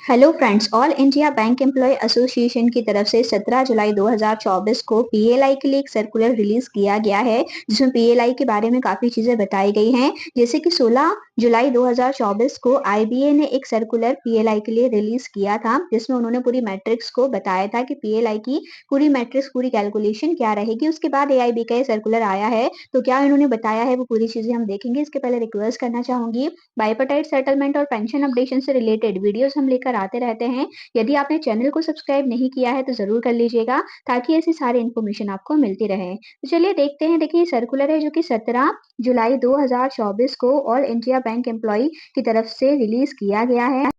Hello friends, All India Bank employee association की तरफ से 17 जुलाई 2024 को पीएलआई के लिए एक सर्कुलर रिलीज किया गया है, जिसमें पीएलआई के बारे में काफी चीजें बताई गई हैं। जैसे कि 16 जुलाई 2024 को आईबीए ने एक सर्कुलर पीएलआई के लिए रिलीज किया था, जिसमें उन्होंने पूरी मैट्रिक्स को बताया था कि पीएलआई की पूरी मैट्रिक्स, पूरी कैलकुलेशन क्या रहेगी। उसके बाद एआईबी का ये सर्कुलर आया है, तो क्या इन्होंने बताया है वो पूरी चीजें हम देखेंगे। इसके पहले रिक्वेस्ट करना चाहूंगी, बाइपर्टाइट सेटलमेंट और पेंशन अपडेशन से रिलेटेड वीडियोस हम लेकर आते रहते हैं। यदि आपने चैनल को सब्सक्राइब नहीं किया है तो जरूर कर लीजिएगा, ताकि ऐसी सारी इन्फॉर्मेशन आपको मिलती रहे। तो चलिए देखते हैं। देखिए, सर्कुलर है जो कि 17 जुलाई 2024 को ऑल इंडिया बैंक एम्प्लॉय की तरफ से रिलीज किया गया है।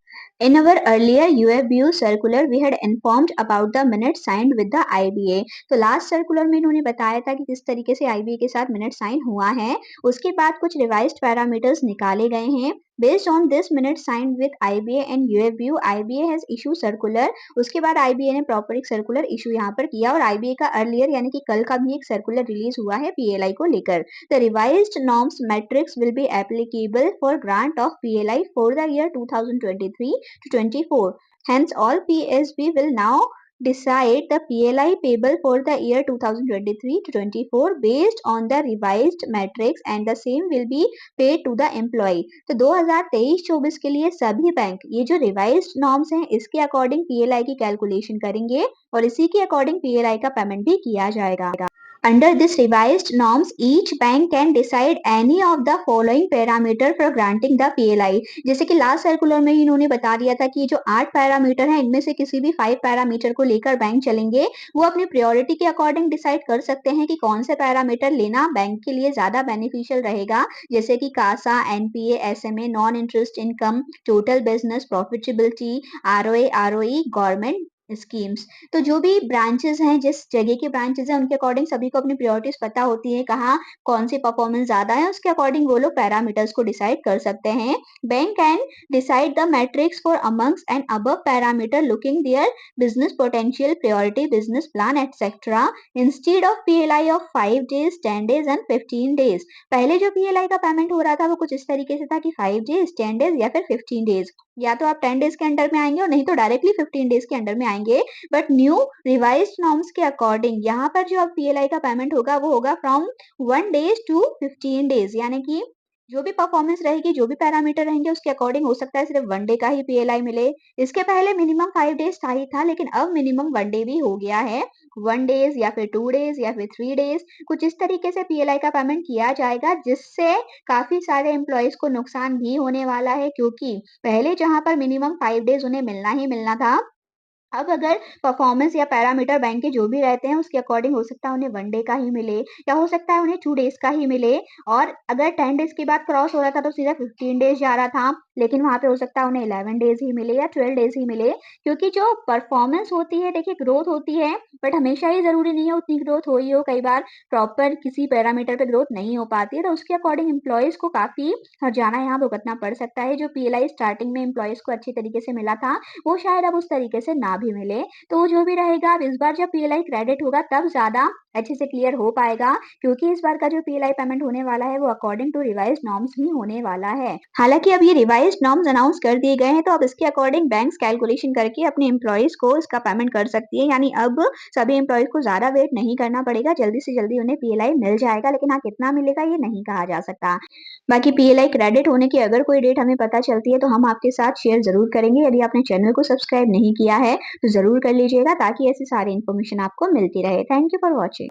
In our earlier UFBU circular, we had informed about the minutes signed with the IBA। तो लास्ट सर्कुलर में इन्होंने बताया था कि किस तरीके से IBA के साथ मिनट साइन हुआ है। उसके बाद कुछ रिवाइज्ड पैरामीटर्स निकाले गए हैं। Based on this minute signed with IBA and UFBU, IBA has issued circular। उसके बाद IBA ने प्रॉपर एक सर्कुलर इशू यहाँ पर किया, और IBA का अर्लियर यानी कि कल का भी एक सर्कुलर रिलीज हुआ है PLI को लेकर। The revised norms matrix will be applicable for grant of PLI for the year 2023 to 24। Hence, all PSB will now decide the PLI payable for the year 2023 to 24 based on the revised matrix, and the same will be paid to the employee। तो 2023-24 के लिए सभी bank ये जो revised norms हैं इसके according PLI की calculation करेंगे, और इसी के अकॉर्डिंग पीएलआई का पेमेंट भी किया जाएगा। Under this revised norms, each bank can decide any of the following parameter for granting the PLI। जैसे कि लास्ट सर्कुलर में ही इन्होंने बता दिया था कि ये जो 8 पैरामीटर हैं, इनमें से किसी भी 5 पैरामीटर को लेकर बैंक चलेंगे। वो अपनी प्रायोरिटी के अकॉर्डिंग डिसाइड कर सकते हैं कि कौन से पैरामीटर लेना बैंक के लिए ज्यादा बेनिफिशियल रहेगा, जैसे कि CASA, NPA, SMA, non interest income, total business profitability, ROA, ROE, government schemes. तो जो भी ब्रांचेस हैं, जिस जगह के ब्रांचेस हैं, उनके अकॉर्डिंग सभी को अपनी प्रायोरिटीज पता होती है, कहाँ कौन सी परफॉर्मेंस ज्यादा है, उसके अकॉर्डिंग वो लोग पैरामीटर्स को डिसाइड कर सकते हैं। Bank can decide the matrix for amongst and above parameter looking their business potential, priority, business plan etcetera, instead of PLI of 5 days, 10 days and 15 days. पहले जो पीएलआई का पेमेंट हो रहा था वो कुछ इस तरीके से था कि 5 डेज, 10 डेज या फिर 15 डेज। या तो आप 10 डेज के अंडर में आएंगे, और नहीं तो डायरेक्टली 15 डेज के अंडर में आएंगे। बट न्यू रिवाइज्ड नॉर्म्स के अकॉर्डिंग यहाँ पर जो अब पीएलआई का पेमेंट होगा वो होगा फ्रॉम 1 डेज टू 15 डेज, यानी कि जो भी परफॉर्मेंस रहेगी, जो भी पैरामीटर रहेंगे, उसके अकॉर्डिंग हो सकता है सिर्फ 1 डे का ही पीएलआई मिले। इसके पहले मिनिमम 5 डेज था ही था, लेकिन अब मिनिमम 1 डे भी हो गया है। 1 डेज या फिर 2 डेज या फिर 3 डेज, कुछ इस तरीके से पीएलआई का पेमेंट किया जाएगा, जिससे काफी सारे एम्प्लॉयज को नुकसान भी होने वाला है। क्योंकि पहले जहां पर मिनिमम 5 डेज उन्हें मिलना ही मिलना था, अब अगर परफॉर्मेंस या पैरामीटर बैंक के जो भी रहते हैं उसके अकॉर्डिंग हो सकता है उन्हें 1 डे का ही मिले, या हो सकता है उन्हें 2 डेज का ही मिले। और अगर 10 डेज के बाद क्रॉस हो रहा था तो सीधा 15 डेज जा रहा था, लेकिन वहां पे हो सकता है उन्हें 11 डेज ही मिले या 12 डेज ही मिले। क्योंकि जो परफॉर्मेंस होती है, देखिए ग्रोथ होती है, बट हमेशा ही जरूरी नहीं है उतनी ग्रोथ हो ही हो। कई बार प्रॉपर किसी पैरामीटर पे ग्रोथ नहीं हो पाती है, तो उसके अकॉर्डिंग एम्प्लॉयज को काफी हर्जाना यहाँ भुगतना पड़ सकता है। जो पीएलआई स्टार्टिंग में एम्प्लॉयज को अच्छी तरीके से मिला था, वो शायद अब उस तरीके से ना भी मिले। तो जो भी रहेगा, अब इस बार जब पीएलआई क्रेडिट होगा तब ज्यादा अच्छे से क्लियर हो पाएगा, क्योंकि इस बार का जो पीएलआई पेमेंट होने वाला है वो अकॉर्डिंग टू रिवाइज नॉर्म्स ही होने वाला है। हालांकि अब ये रिवाइज नॉर्म्स अनाउंस कर दिए गए हैं, तो अब इसके अकॉर्डिंग बैंक्स कैलकुलेशन करके अपने एम्प्लॉयज को इसका पेमेंट कर सकती है। यानी अब सभी एम्प्लॉयज को ज्यादा वेट नहीं करना पड़ेगा, जल्दी से जल्दी उन्हें पीएलआई मिल जाएगा। लेकिन हाँ, कितना मिलेगा ये नहीं कहा जा सकता। बाकी पीएलआई क्रेडिट होने की अगर कोई डेट हमें पता चलती है तो हम आपके साथ शेयर जरूर करेंगे। यदि आपने चैनल को सब्सक्राइब नहीं किया है तो जरूर कर लीजिएगा, ताकि ऐसी सारी इन्फॉर्मेशन आपको मिलती रहे। Thank you for watching.